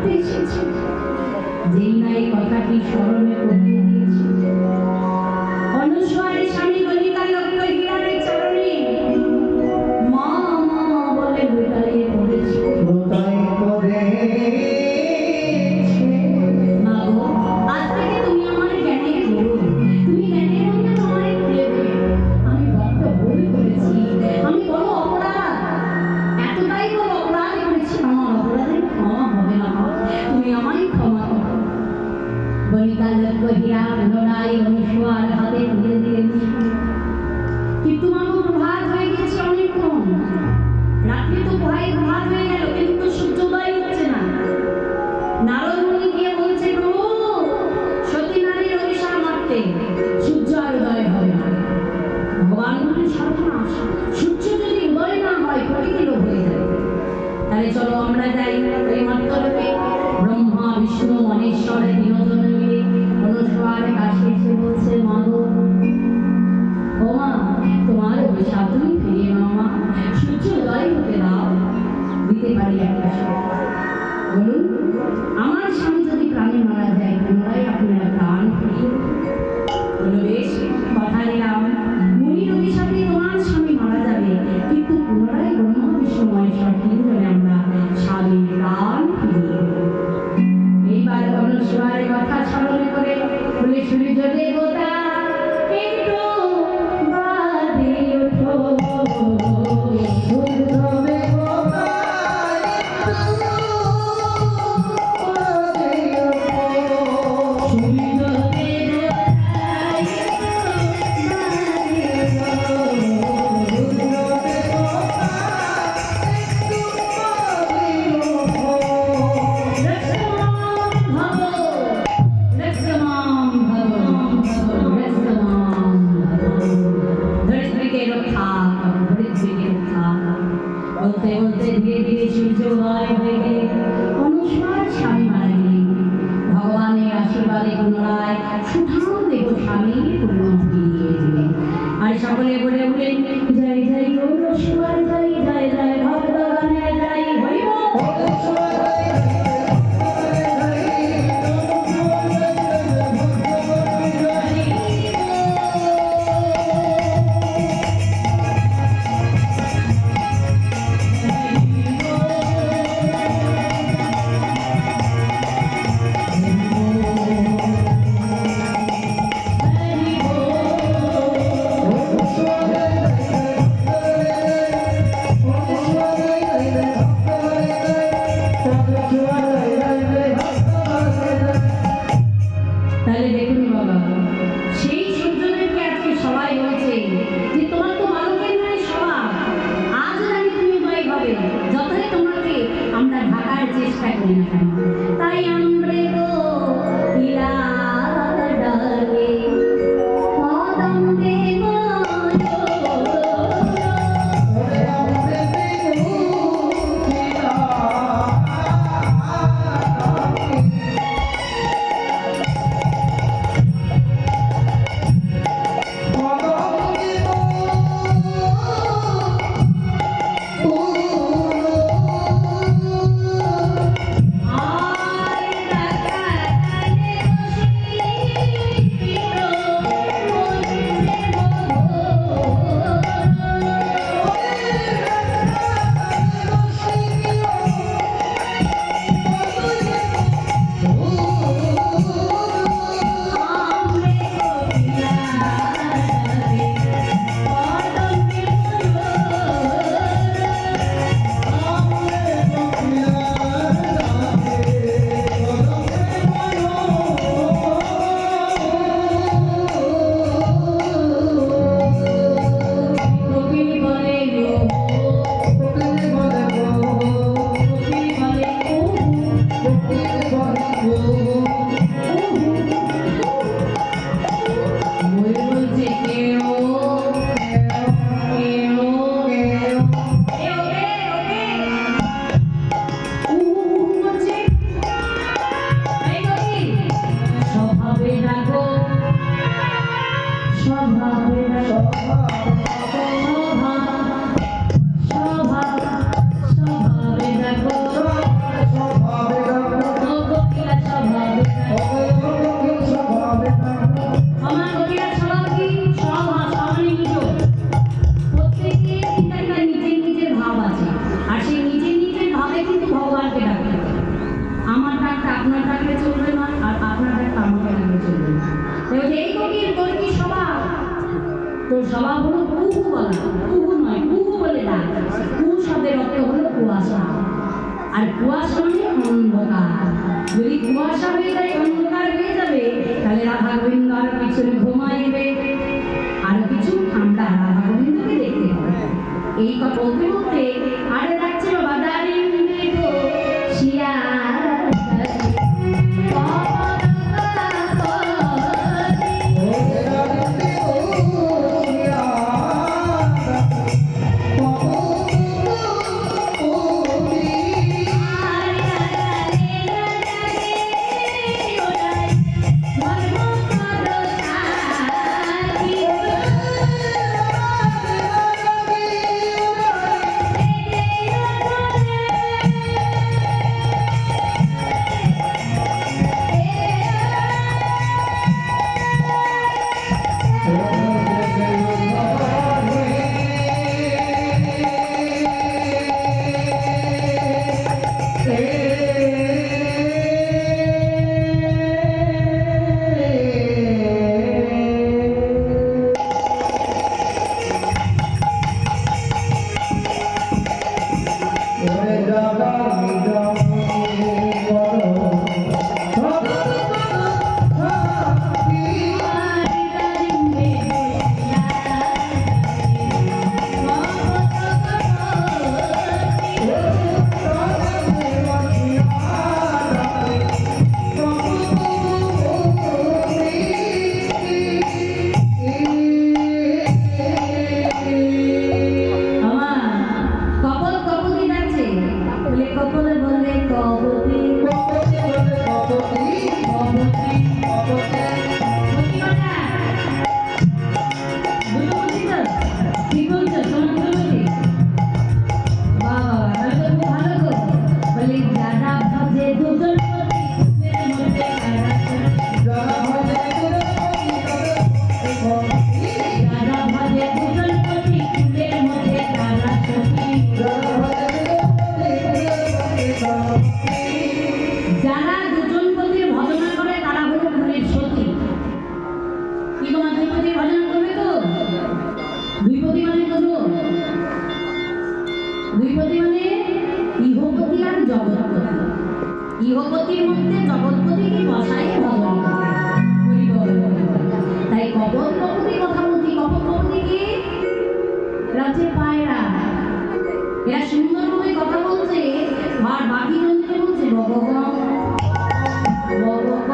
ডাকতে এসেছে। যেই না এই কথাটি স্মরণে করিয়ে দিয়েছে, অনুসূয়ার স্বামী ললিতা লক্ষ্য হীরার চরণে মা মা বলে লুটাইয়ে পড়েছে। মা গো, আজ থেকে তুমি আমার জ্ঞানের গুরু, তুমি জ্ঞানের মধ্যে তোমায় খুলে দেবে। আমি বড্ড ভুল করেছি, আমি বড় অপরাধ, এতটাই বড় অপরাধ করেছি, আমার অপরাধের ক্ষমা হবে না, তুমি আমায় ক্ষমা করো। ললিতা লক্ষ্য হীরা পুনরায় অনুসূয়ার হাতে তুলে দিলেন। কিন্তু মাগো, প্রভাত হয়ে গেছে অনেকক্ষণ, রাত্রি তো প্রায় প্রভাত হয়ে গেল, কিন্তু সূর্যোদয় হচ্ছে না। নারদ মুনি গিয়ে বলছে, প্রভু সতী নারীর অভিশাপ মারতে সূর্য আর উদয় হবে না। ভগবান বলেন, সর্বনাশ, সূর্য যদি উদয় না হয় প্রকৃতি লোপ হয়ে যাবে। তাহলে চলো আমরা যাই ওই মর্তলোকে। ব্রহ্মা বিষ্ণু মহেশ্বর তিনজন মিলে অনুসূয়ার কাছে এসে বলছে, মা গো, ও মা, তোমার অভিশাপ তুমি ফিরিয়ে নাও মা, সূর্য উদয় হতে দাও। দিতে পারি একটা শর্ত। বলুন, আমার স্বামী যদি প্রাণে মারা যায়, পুনরায় আপনারা প্রাণ ফিরিয়ে বলো, বেশ, কথা দিলাম, মুনির অভিশাপে তোমার স্বামী মারা যাবে, কিন্তু পুনরায় ব্রহ্মা বিষ্ণু মহেশ্বর তিনজনে আমরা স্বামীর প্রাণ ফিরিয়ে দেব। এইবার অনুসূয়ার কথা স্মরণ করে বলে, সূর্য দেবতা একটু বাদে ওঠো, সূর্য দেবতা বলতে বলতে ধীরে ধীরে সূর্যোদয় হয়ে গেলে অনুসূয়ার স্বামী মারা গেলেন। ভগবানের আশীর্বাদে পুনরায় সুঠাম দেহ স্বামীর পূর্ণ ফিরিয়ে দিলেন। আর সকলে বলে উঠলেন, জয় জয় অনুসূয়ার জয়, জয় জয় ভগবানের জয়, হরি বল। তাহলে দেখুন বাবা, সেই সূর্যদেবকে আজকে সবাই বলছে যে তোমার তো বালকের নয় স্বভাব, আজ জানি তুমি উদয় হবে, যতই তোমাকে আমরা ঢাকার চেষ্টা করি না কেন। তাই আমরা তো ডাকে কদম দেব আর কুয়াশা মানে অন্ধকার। যদি কুয়াশা হয়ে যায়, অন্ধকার হয়ে যাবে, তাহলে রাধা গোবিন্দ আর পিছনে ঘুমাইবে, আর কিছু আমরা রাধা গোবিন্দকে দেখতে হবে। এই কথা বলতে বলতে আরে যাচ্ছে বাবা দাঁড়িয়ে গো শিয়া ইহপতির মধ্যে জগৎপতিকে বসাই ভজন করে। তাই কপটপতির কথা বলছি। কপটপতি কি? রাজ্যে পায়রা, এরা সুন্দরভাবে কথা বলছে, আর বাকি জনকে বলছে ভগবান ভগবান